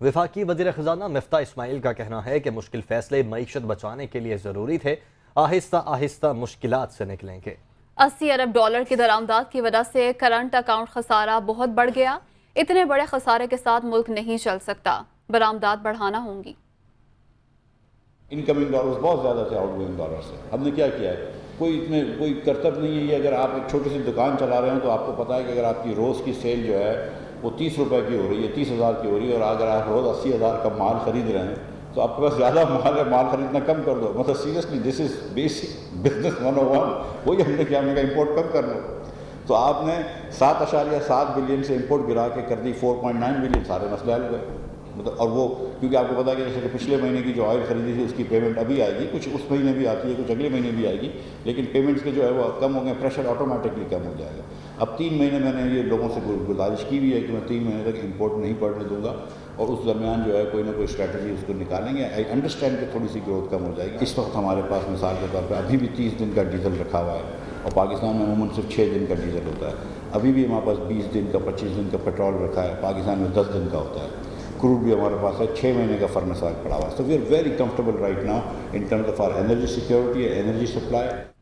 وفاقی وزیر خزانہ مفتاح اسماعیل کا کہنا ہے کہ مشکل فیصلے معیشت بچانے کے لیے ضروری تھے، آہستہ آہستہ مشکلات سے نکلیں گے۔ 80 ارب ڈالر کی درآمدات کی وجہ سے کرنٹ اکاؤنٹ خسارہ بہت بڑھ گیا۔ اتنے بڑے خسارے کے ساتھ ملک نہیں چل سکتا، برآمدات بڑھانا ہوں گی۔ انکمنگ ڈالرز بہت زیادہ تھے آؤٹ گوئنگ ڈالر سے۔ ہم نے کیا کیا ہے، کوئی کرتب نہیں ہے یہ۔ اگر آپ ایک چھوٹی سی دکان چلا رہے ہیں تو آپ کو پتہ ہے کہ اگر آپ کی روز کی سیل جو ہے وہ 30 روپے کی ہو رہی ہے، 30,000 کی ہو رہی ہے، اور اگر آپ روز 80,000 کا مال خرید رہے ہیں تو آپ کے پاس زیادہ مال ہے، مال خریدنا کم کر دو۔ مطلب seriously this is basic business 101۔ وہی ہم نے کیا، ہم نے کہا امپورٹ کم کر لو۔ تو آپ نے 7.7 بلین سے امپورٹ گرا کے کر دی 4.9 بلین، سارے مسئلے حل ہوئے۔ مطلب اور وہ کیونکہ آپ کو پتا ہے کہ جیسے کہ پچھلے مہینے کی جو آئل خریدی تھی اس کی پیمنٹ ابھی آئے گی، کچھ اس مہینے بھی آتی ہے، کچھ اگلے مہینے بھی آئے گی، لیکن پیمنٹس کے جو ہے وہ کم ہو گئے، پریشر آٹومیٹکلی کم ہو جائے گا۔ اب 3 مہینے میں نے یہ لوگوں سے گزارش کی بھی ہے کہ میں 3 مہینے تک امپورٹ نہیں پڑنے دوں گا، اور اس درمیان جو ہے کوئی نہ کوئی اسٹریٹجی اس کو نکالیں گے۔ آئی انڈرسٹینڈ کہ تھوڑی سی گروتھ کم ہو جائے گی۔ اس وقت ہمارے پاس مثال کے طور پہ ابھی بھی 30 دن کا ڈیزل رکھا ہوا ہے، اور پاکستان میں عموماً صرف 6 دن کا ڈیزل ہوتا ہے۔ ابھی بھی ہمارے پاس 20 دن کا 25 دن کا پیٹرول رکھا ہے، پاکستان میں 10 دن کا ہوتا ہے۔ کروڈ بھی ہمارے پاس ہے، 6 مہینے کا فرنس آئل پڑا ہوا ہے۔ So we are very comfortable right now in terms of our energy security and energy supply.